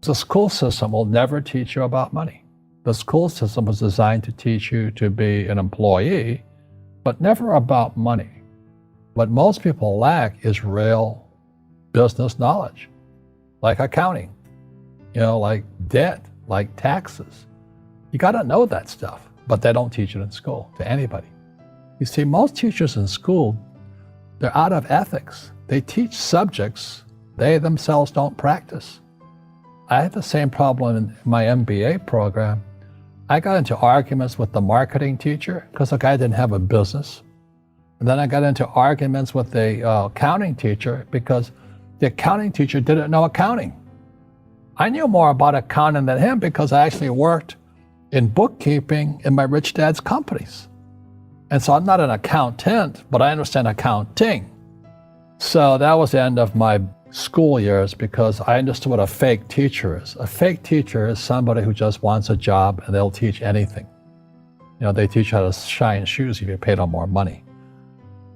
The school system will never teach you about money. The school system was designed to teach you to be an employee, but never about money. What most people lack is real business knowledge, like accounting, like debt, like taxes. You got to know that stuff, but they don't teach it in school to anybody. You see, most teachers in school, they're out of ethics. They teach subjects they themselves don't practice. I had the same problem in my MBA program. I got into arguments with the marketing teacher because the guy didn't have a business. And then I got into arguments with the accounting teacher because the accounting teacher didn't know accounting. I knew more about accounting than him because I actually worked in bookkeeping in my rich dad's companies. And so I'm not an accountant, but I understand accounting. So that was the end of my school years because I understood what a fake teacher is. A fake teacher is somebody who just wants a job and they'll teach anything. They teach you how to shine shoes if you pay them more money.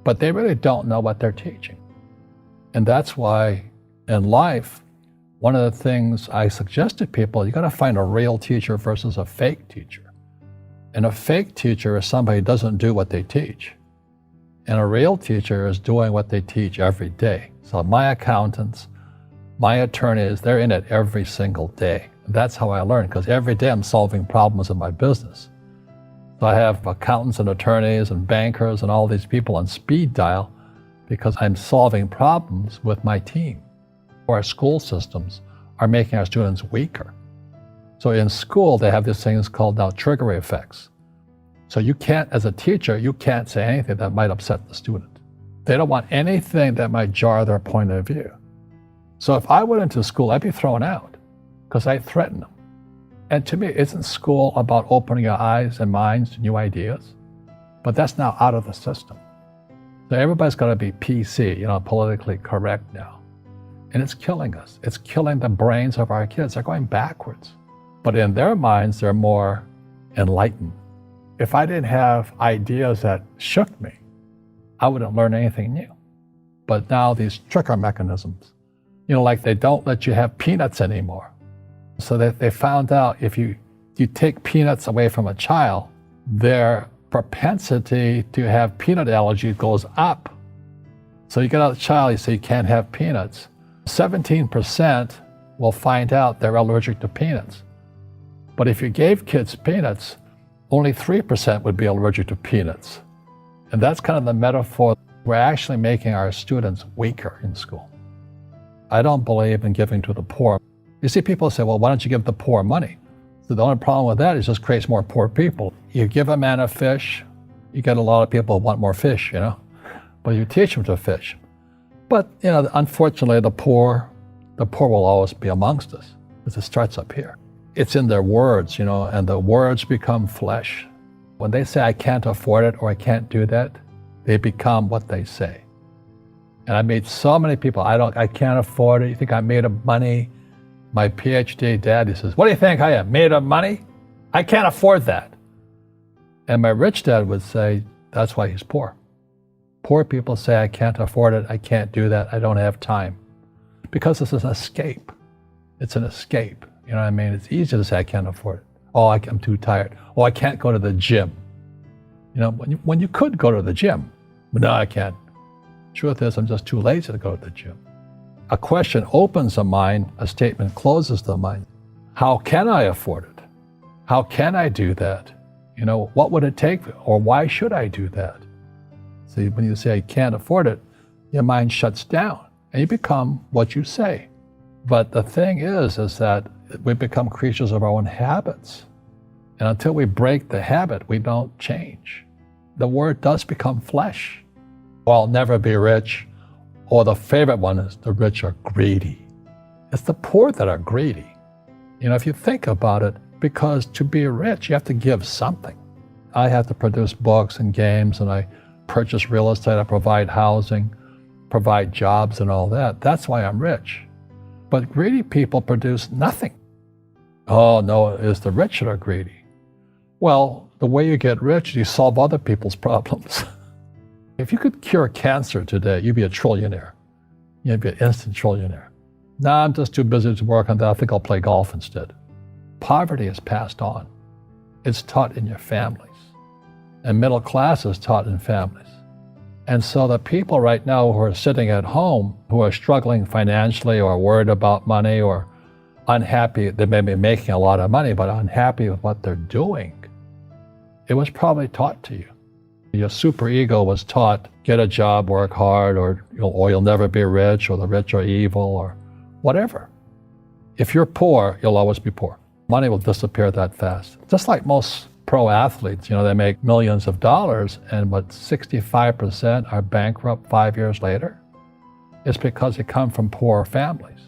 But they really don't know what they're teaching. And that's why in life, one of the things I suggest to people, you got to find a real teacher versus a fake teacher. And a fake teacher is somebody who doesn't do what they teach. And a real teacher is doing what they teach every day. So my accountants, my attorneys, they're in it every single day. And that's how I learn, because every day I'm solving problems in my business. So I have accountants and attorneys and bankers and all these people on speed dial because I'm solving problems with my team. Our school systems are making our students weaker. So in school, they have these things called now trigger effects. So you can't, as a teacher, you can't say anything that might upset the student. They don't want anything that might jar their point of view. So if I went into school, I'd be thrown out because I threaten them. And to me, isn't school about opening your eyes and minds to new ideas? But that's now out of the system. So everybody's got to be PC, politically correct now. And it's killing us. It's killing the brains of our kids. They're going backwards. But in their minds, they're more enlightened. If I didn't have ideas that shook me, I wouldn't learn anything new. But now these trigger mechanisms, like they don't let you have peanuts anymore. So that they found out if you take peanuts away from a child, their propensity to have peanut allergy goes up. So you get out a child, you say you can't have peanuts. 17% will find out they're allergic to peanuts. But if you gave kids peanuts, only 3% would be allergic to peanuts. And that's kind of the metaphor. We're actually making our students weaker in school. I don't believe in giving to the poor. You see, people say, well, why don't you give the poor money? So the only problem with that is it just creates more poor people. You give a man a fish, you get a lot of people who want more fish, but you teach them to fish. But, unfortunately, the poor will always be amongst us because it starts up here. It's in their words, and the words become flesh. When they say, I can't afford it or I can't do that, they become what they say. And I meet so many people, I can't afford it. You think I'm made of money? My PhD dad, he says, what do you think I am, made of money? I can't afford that. And my rich dad would say, that's why he's poor. Poor people say, I can't afford it, I can't do that, I don't have time. Because it's an escape. It's an escape. You know what I mean? It's easy to say, I can't afford it. Oh, I'm too tired. Oh, I can't go to the gym. When you could go to the gym, but no, I can't. Truth is, I'm just too lazy to go to the gym. A question opens the mind, a statement closes the mind. How can I afford it? How can I do that? What would it take? Or why should I do that? See, when you say I can't afford it, your mind shuts down and you become what you say. But the thing is that we become creatures of our own habits. And until we break the habit, we don't change. The word does become flesh. I'll never be rich. Or the favorite one is the rich are greedy. It's the poor that are greedy. If you think about it, because to be rich, you have to give something. I have to produce books and games, and I purchase real estate, I provide housing, provide jobs and all that. That's why I'm rich. But greedy people produce nothing. Oh no, it's the rich that are greedy. Well, the way you get rich is you solve other people's problems. If you could cure cancer today, you'd be a trillionaire. You'd be an instant trillionaire. Nah, I'm just too busy to work on that. I think I'll play golf instead. Poverty is passed on. It's taught in your families. And middle class is taught in families. And so the people right now who are sitting at home, who are struggling financially or worried about money or unhappy, they may be making a lot of money, but unhappy with what they're doing, it was probably taught to you. Your superego was taught, get a job, work hard, or you'll never be rich, or the rich are evil, or whatever. If you're poor, you'll always be poor. Money will disappear that fast. Just like most pro athletes, they make millions of dollars, and 65% are bankrupt 5 years later. It's because they come from poor families.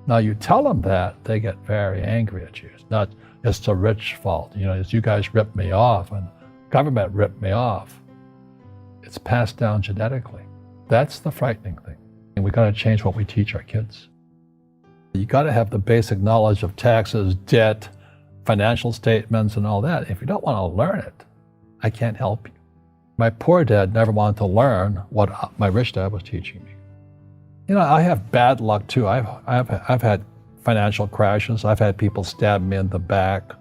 Now you tell them that, they get very angry at you. It's not, it's the rich fault. It's you guys ripped me off and government ripped me off. It's passed down genetically. That's the frightening thing. And we got to change what we teach our kids. You got to have the basic knowledge of taxes, debt, financial statements, and all that. If you don't want to learn it, I can't help you. My poor dad never wanted to learn what my rich dad was teaching me. I have bad luck too. I've had financial crashes. I've had people stab me in the back,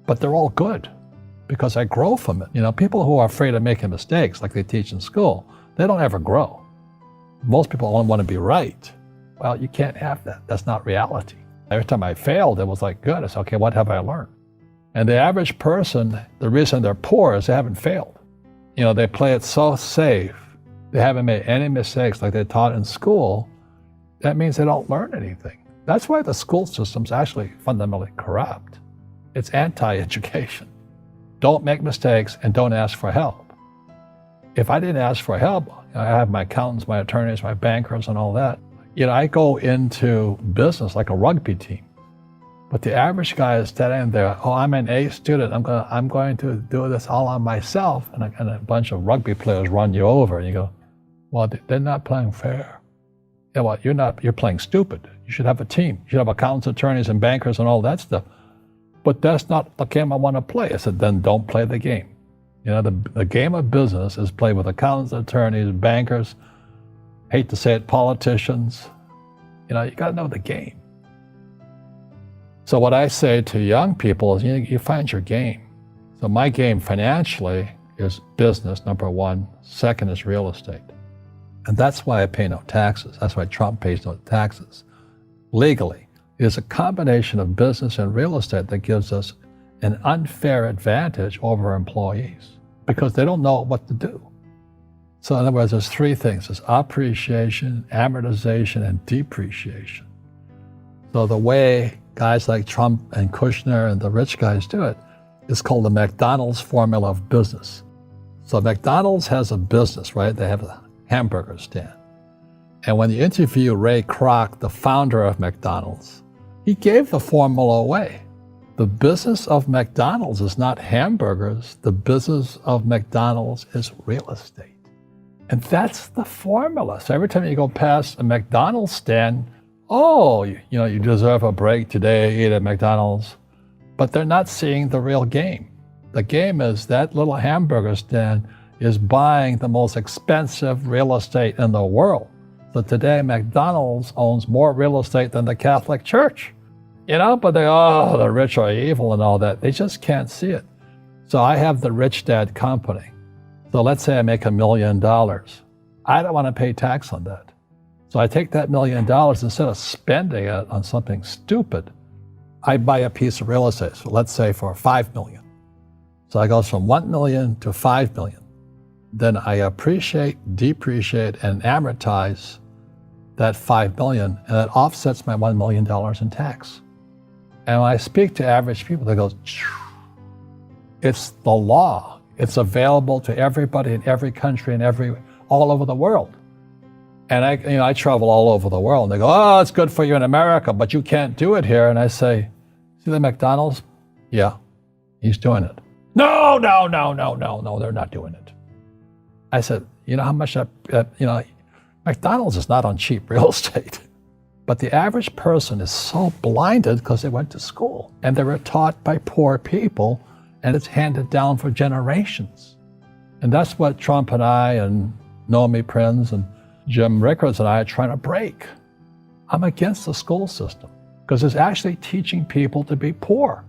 but they're all good because I grow from it. People who are afraid of making mistakes, like they teach in school, they don't ever grow. Most people only want to be right. Well, you can't have that. That's not reality. Every time I failed, it was like, good. I said, okay, what have I learned? And the average person, the reason they're poor is they haven't failed. They play it so safe. They haven't made any mistakes like they taught in school. That means they don't learn anything. That's why the school system's actually fundamentally corrupt. It's anti-education. Don't make mistakes and don't ask for help. If I didn't ask for help, I have my accountants, my attorneys, my bankers, and all that. I go into business like a rugby team. But the average guy is standing there, oh, I'm an A student. I'm going to do this all on myself. And a bunch of rugby players run you over. And you go, well, they're not playing fair. Yeah, well, you're playing stupid. You should have a team. You should have accountants, attorneys, and bankers and all that stuff. But that's not the game I want to play. I said, then don't play the game. The game of business is played with accountants, attorneys, bankers, hate to say it, politicians. You got to know the game. So what I say to young people is, you find your game. So my game financially is business, number one. Second is real estate. And that's why I pay no taxes. That's why Trump pays no taxes. Legally, it is a combination of business and real estate that gives us an unfair advantage over employees because they don't know what to do. So in other words, there's three things. There's appreciation, amortization, and depreciation. So the way guys like Trump and Kushner and the rich guys do it is called the McDonald's formula of business. So McDonald's has a business, right? They have a hamburger stand. And when you interview Ray Kroc, the founder of McDonald's, he gave the formula away. The business of McDonald's is not hamburgers. The business of McDonald's is real estate. And that's the formula. So every time you go past a McDonald's stand, oh, you deserve a break today, eat at McDonald's. But they're not seeing the real game. The game is that little hamburger stand is buying the most expensive real estate in the world. So today, McDonald's owns more real estate than the Catholic Church. But the rich are evil and all that. They just can't see it. So I have the Rich Dad Company. So let's say I make $1 million. I don't want to pay tax on that. So I take that $1 million, instead of spending it on something stupid, I buy a piece of real estate. So let's say for $5 million. So I go from $1 million to $5 million. Then I appreciate, depreciate, and amortize that $5 million, and it offsets my $1 million in tax. And when I speak to average people, they go, it's the law. It's available to everybody in every country and all over the world. And I travel all over the world, and they go, oh, it's good for you in America, but you can't do it here. And I say, see the McDonald's? Yeah, he's doing it. No, they're not doing it. I said, how much McDonald's is not on cheap real estate. But the average person is so blinded because they went to school and they were taught by poor people, and it's handed down for generations. And that's what Trump and I and Naomi Prinz and Jim Rickards and I are trying to break. I'm against the school system because it's actually teaching people to be poor.